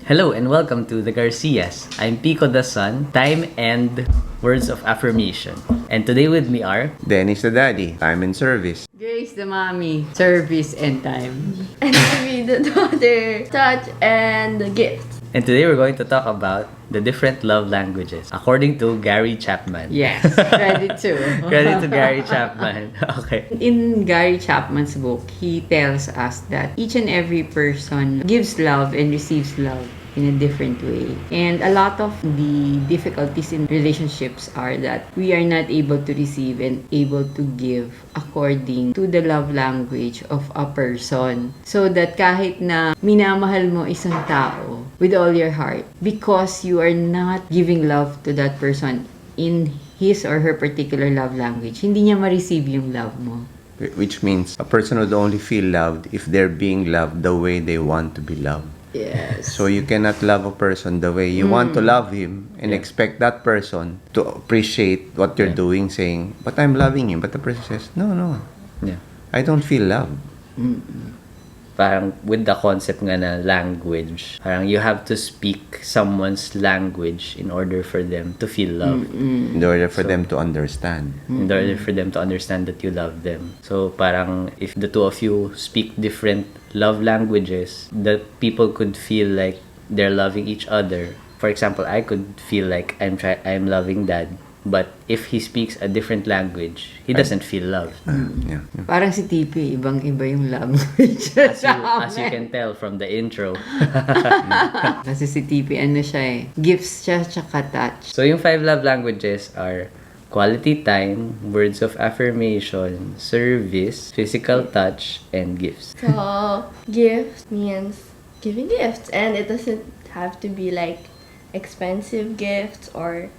Hello and welcome to the Garcias. I'm Pico the Son, time and words of affirmation. And today with me are Dennis the daddy, time and service. Grace the mommy, service and time. And Tippi the daughter, touch and the gift. and today we're going to talk about the different love languages according to Gary Chapman. Yes, credit to. Credit to Gary Chapman. Okay. In Gary Chapman's book, he tells us that each and every person gives love and receives love in a different way. And a lot of the difficulties in relationships are that we are not able to receive and able to give according to the love language of a person. So that kahit na minamahal mo isang tao with all your heart, because you are not giving love to that person in his or her particular love language, hindi niya ma-receive yung love mo. Which means a person would only feel loved if they're being loved the way they want to be loved. Yes. So you cannot love a person the way you want to love him and expect that person to appreciate what you're doing, saying, but I'm loving him. But the person says, no, Yeah. I don't feel loved. Parang with the concept nga na language, parang you have to speak someone's language in order for them to feel loved. In order for them to understand. In order for them to understand that you love them. So parang if the two of you speak different love languages, that people could feel like they're loving each other. For example, I could feel like I'm loving Dad, but if he speaks a different language, he doesn't feel loved. Yeah. Parang si Tippi, ibang-iba yung language As you can tell from the intro. Kasi si Tippi, ano siya eh, gifts siya, tsaka touch. So yung 5 love languages are quality time, words of affirmation, service, physical touch, and gifts. So, gift means giving gifts. And it doesn't have to be like expensive gifts or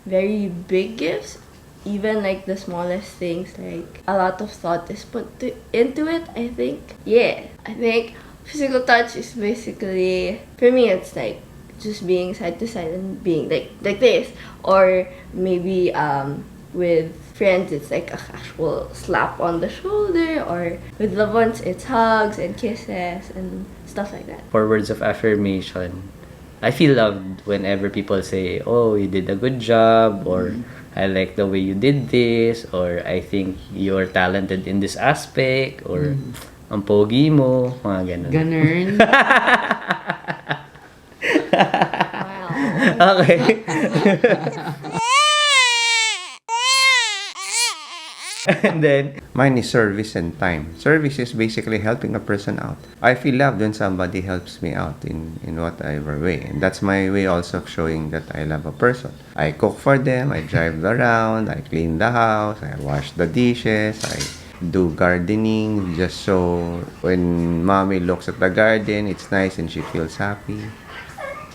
very big gifts. Even like the smallest things, like a lot of thought is into it, I think. Yeah, I think physical touch is basically, for me, it's like just being side to side and being like this. Or maybe with friends, it's like a casual slap on the shoulder. Or with loved ones, it's hugs and kisses and stuff like that. For words of affirmation, I feel loved whenever people say, oh, you did a good job, or I like the way you did this, or I think you're talented in this aspect, or ang pogi mo, mga ganun. Ganun. Wow. Okay. And then, Mine is service and time. Service is basically helping a person out. I feel loved when somebody helps me out in whatever way. And that's my way also of showing that I love a person. I cook for them, I drive around, I clean the house, I wash the dishes, I do gardening just so when mommy looks at the garden, it's nice and she feels happy.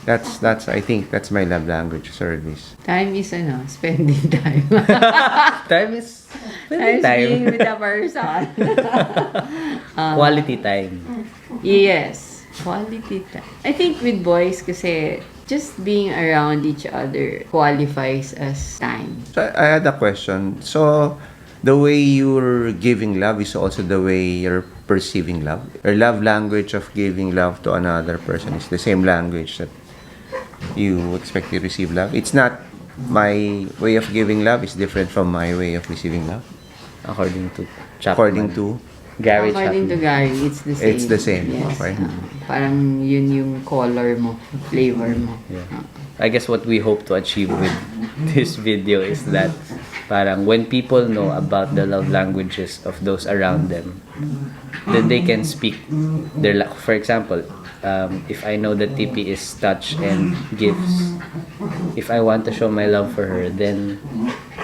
That's I think that's my love language, service. Time is spending time. time is Time is being time. with a person. Quality time. Yes, quality time. I think with boys kasi just being around each other qualifies as time. So I had a question. So the way you're giving love is also the way you're perceiving love. Your love language of giving love to another person is the same language that you expect to receive love. It's not my way of giving love is different from my way of receiving love. According to Chapman. According to Gary According to Chapman. Gary, it's the same. It's the same. Yes. Okay. Parang yun yung color mo, flavor mo. Yeah. I guess what we hope to achieve with this video is that parang when people know about the love languages of those around them, then they can speak their for example, if I know that Tippi is touch and gifts, if I want to show my love for her, then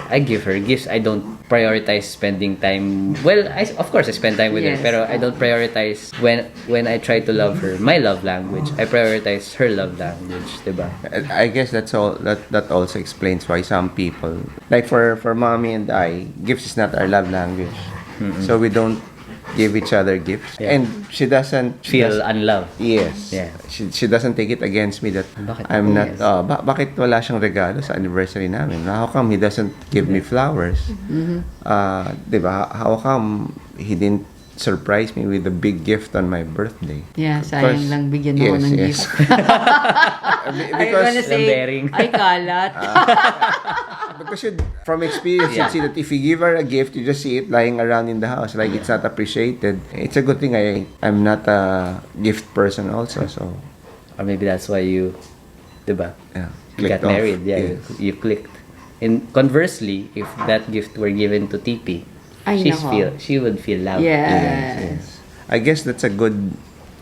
I give her gifts. I don't prioritize spending time. Well, of course I spend time with her, Yes. pero I don't prioritize when I try to love her my love language. I prioritize her love language, diba? I guess that's all. That also explains why some people, like for mommy and I, gifts is not our love language. So we don't give each other gifts, Yeah. and she doesn't Feel unloved. Yes. Yeah. She doesn't take it against me that Bakit? I'm not, Yes. bakit wala siyang regalo sa anniversary namin? How come he doesn't give me flowers? Diba? How come he didn't surprise me with a big gift on my birthday. Yeah, sayang Because- lang bigyan ako ng yes. gift. I wanna say, Lambering. ay kalat. Because from experience, you Yeah. see that if you give her a gift, you just see it lying around in the house, like it's not appreciated. It's a good thing I'm not a gift person also, so Or maybe that's why you, diba? yeah. You got clicked off. married. Yeah, Yes. you clicked. And conversely, if that gift were given to Tippi, Ay, nako. she would feel loved. Yes. I guess that's a good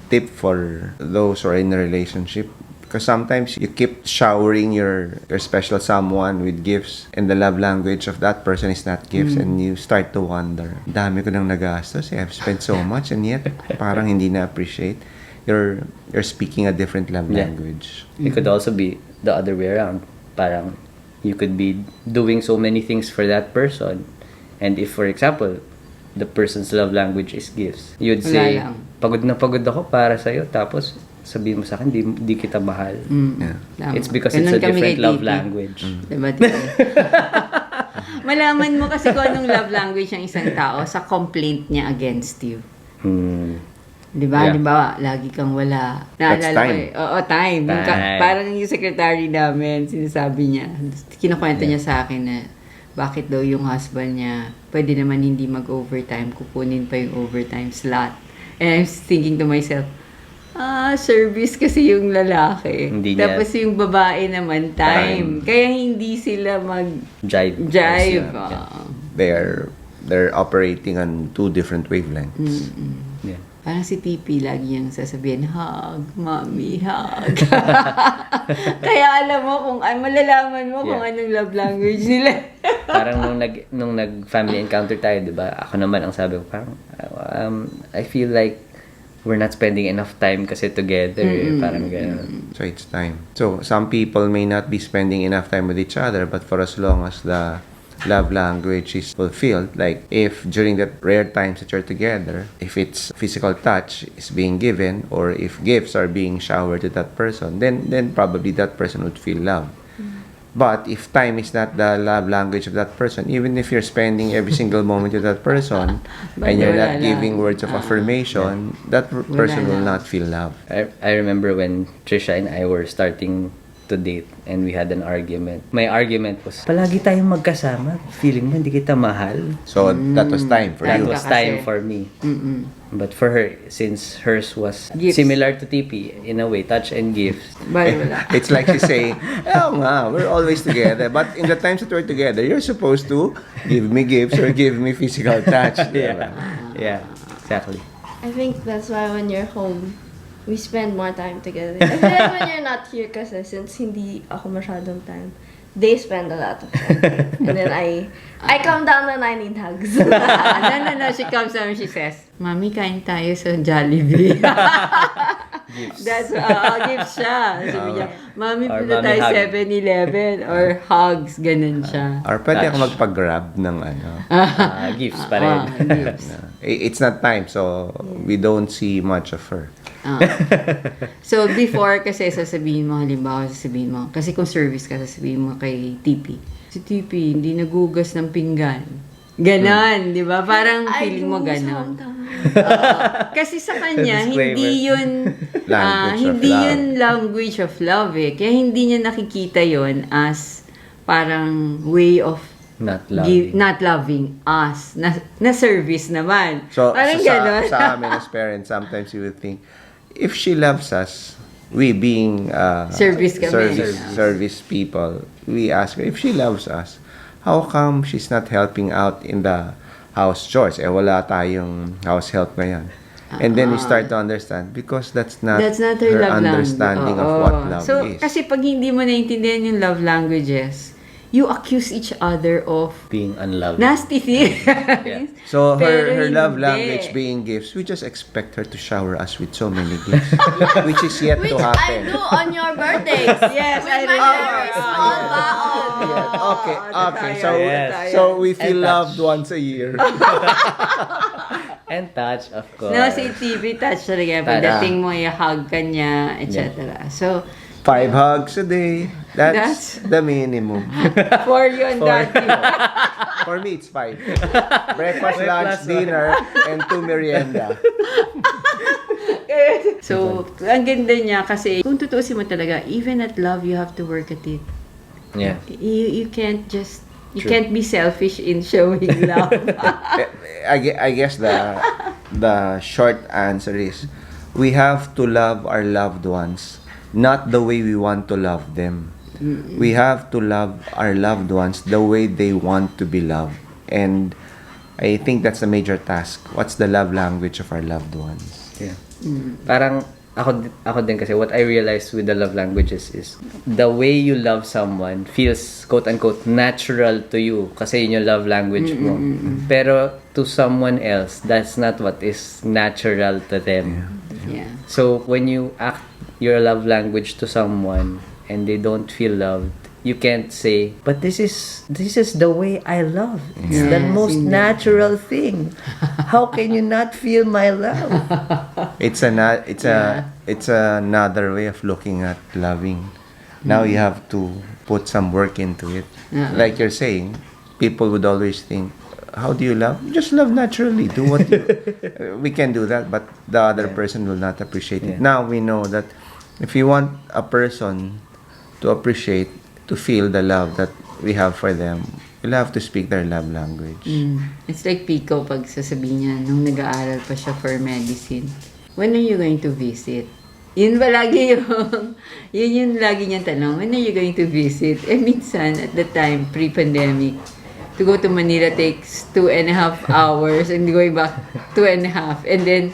tip for those who are in a relationship. Because sometimes you keep showering your special someone with gifts and the love language of that person is not gifts and you start to wonder, dami ko nang nagastos, I've spent so much and yet parang hindi na-appreciate. You're speaking a different love Yeah. language. It could also be the other way around. Parang you could be doing so many things for that person. And if, for example, the person's love language is gifts, you'd Wala say, lang. pagod na pagod ako para sa'yo. Tapos, sabihin mo sa akin, di kita mahal. Yeah. Tama. It's because Ganun it's a kami kay different love Tippi. language. Diba, Tippi? Malaman mo kasi kung anong love language ng isang tao sa complaint niya against you. Hmm. Diba? Yeah. Diba? Lagi kang wala. That's Naalala time. ko eh. Oo, time. Time. Parang yung secretary namin, sinasabi niya, kinukwento niya sa akin na bakit daw yung husband niya pwede naman hindi mag-overtime, kukunin pa yung overtime slot. And I'm thinking to myself, service kasi yung lalaki. Hindi niya- Tapos yung babae naman, time. Kaya hindi sila Jive. mag-jive. Yeah. They're operating on two different wavelengths. Yeah. Parang si Tippi, lagi niyang sasabihin, hug, mommy, hug. Kaya alam mo kung malalaman mo kung Yeah. anong love language nila. Parang nung nag-family encounter tayo, di ba? Ako naman ang sabi ko, parang, I feel like we're not spending enough time kasi together. Parang gano'n. So it's time. So some people may not be spending enough time with each other, but for as long as the love language is fulfilled, like if during that rare times that you're together, if it's physical touch is being given or if gifts are being showered to that person, then probably that person would feel love. But if time is not the love language of that person, even if you're spending every single moment with that person and you're Wala not giving lang. words of affirmation, that person will lang. not feel love. I remember when Trisha and I were starting to date and we had an argument. My argument was, palagi tayong magkasama. Feeling mo, hindi kita mahal. So that was time for That you. was Kasi- time for me. But for her, since hers was Gifts. similar to Tippi, in a way, touch and gifts. Bye, wala. It's like she's saying, oh nga, we're always together. But in the times that we're together, you're supposed to give me gifts or give me physical touch. Diba? Yeah, exactly. I think that's why when you're home, we spend more time together. And then when you're not here kasi, since hindi ako masyadong time, they spend a lot of time. And then I come down and I need hugs. No. She comes down and she says, Mami, kain tayo sa Jollibee. That's, gifts siya. Sabi niya, Mami, Or punta Mami tayo hug. 7-Eleven or hugs, ganun siya. Or pwede ako Touch. magpag-grab ng ano. Gifts pa rin. Gifts. It's not time, so we don't see much of her. So, before kasi sasabihin mo, halimbawa sasabihin mo, kasi kung service ka, sasabihin mo kay Tippi, si Tippi, hindi nagugas ng pinggan. Ganon, di ba? Parang feeling mo ganon. Kasi sa kanya, Disclaimer. hindi yun Language of hindi love. yun language of love eh. Kaya hindi niya nakikita yun as parang way of Not loving. not loving us. Na service naman. So, parang so ganon. sa amin as parents, sometimes you would think, if she loves us, we being Service kami. service people, we ask her, if she loves us, how come she's not helping out in the house chores? Wala tayong house help ngayon. And then we start to understand because that's not her her love understanding language. of what Oo. love So, is. kasi pag hindi mo naintindihan yung love languages, you accuse each other of Being unloving. nasty things. Yeah. So Pero her love hindi. language being gifts, we just expect her to shower us with so many gifts, which is yet Which to I happen. do on your birthdays. Yes, With I my remember. very small baon. Okay, okay. So Yes. so we feel And touch. loved once a year. And touch, of course. No, si TV touch talaga. Pagdating mo, i-hug ka niya, etc. So, 5 hugs a day. That's the minimum. For you and Daddy. For me, it's 5. Breakfast, lunch, dinner, and 2 merienda. So, ang ganda niya kasi kung tutusin mo talaga, even at love, you have to work at it. Yeah. You can't just, you True. can't be selfish in showing love. I guess the short answer is we have to love our loved ones, not the way we want to love them. We have to love our loved ones the way they want to be loved. And I think that's a major task. What's the love language of our loved ones? Yeah. Parang ako din kasi what I realized with the love languages is the way you love someone feels quote unquote natural to you kasi yun yung love language mo. Pero to someone else, that's not what is natural to them. Yeah. So when you act your love language to someone and they don't feel loved, you can't say, but this is the way I love. It's the Yes, most indeed. natural thing. How can you not feel my love? It's another way of looking at loving. Now you have to put some work into it. Yeah. Like you're saying, people would always think, how do you love? Just love naturally. Do what you... we can do that, but the other person will not appreciate it. Yeah. Now we know that if you want a person to appreciate, to feel the love that we have for them, you'll have to speak their love language. It's like Pico pag sasabihin niya nung nag-aaral pa siya for medicine. When are you going to visit? Yun ba lagi yun lagi niyang tanong, when are you going to visit? Eh minsan, at the time, pre-pandemic, to go to Manila takes 2.5 hours and going back 2.5. And then,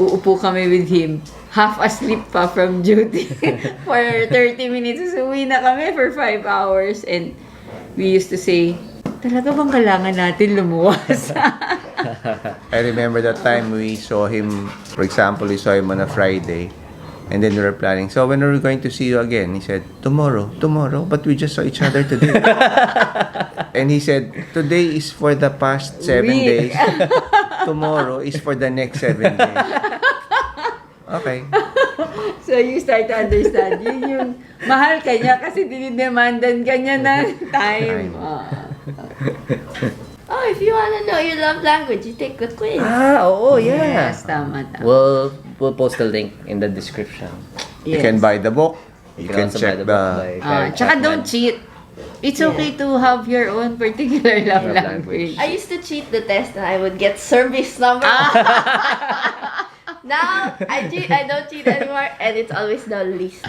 uupo kami with him, half asleep pa from duty for 30 minutes. So, uwi na kami for 5 hours. And we used to say, talaga bang kailangan natin lumuwas? I remember that time we saw him, for example, we saw him on a Friday, and then we were planning, so when are we going to see you again? He said, tomorrow, but we just saw each other today. And he said, today is for the past 7 days, tomorrow is for the next 7 days. Okay. So, you start to understand. Yun yung mahal ka niya kasi dinidemandan ka niya ng time. Oh, if you wanna know your love language, you take the quiz. Oh yeah. Yes, tama. We'll post a link in the description. You can buy the book. You can also buy check the book by Gary Tsaka Chapman. don't cheat. It's okay to have your own particular love Love language. I used to cheat the test and I would get service number. Now, I don't cheat anymore and it's always the least.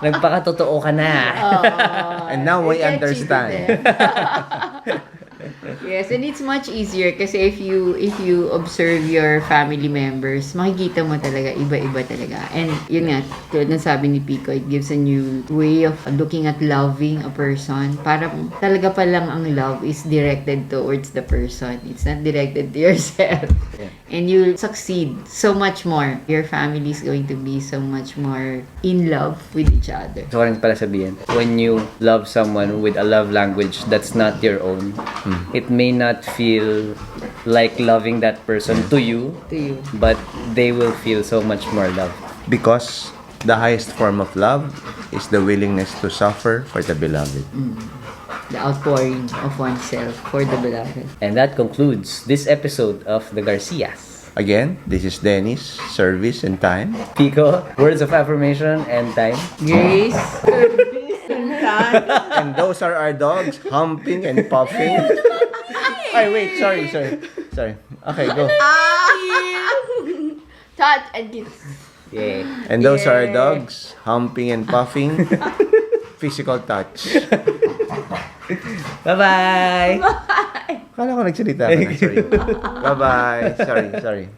Nagpakatotoo ka na. And now we You can't cheat understand. it. Yes, and it's much easier kasi if you observe your family members, makikita mo talaga iba-iba talaga. And yun nga, tulad ng sabi ni Pico, it gives a new way of looking at loving a person. Para talaga pa lang ang love is directed towards the person. It's not directed to yourself. Yeah. And you'll succeed so much more. Your family is going to be so much more in love with each other. So, rin pala sabihin, when you love someone with a love language that's not your own, it may not feel like loving that person to you, but they will feel so much more love. Because the highest form of love is the willingness to suffer for the beloved. The outpouring of oneself for the beloved. And that concludes this episode of the Garcias. Again, this is Dennis, service and time. Pico, words of affirmation and time. Grace. And those are our dogs, humping and puffing. Ay, wait, sorry. Okay, go. Touch and kiss. Yay. And those are our dogs, humping and puffing. Physical touch. Bye-bye! Kala ko nagsalita ka na, sorry. Bye-bye. Sorry.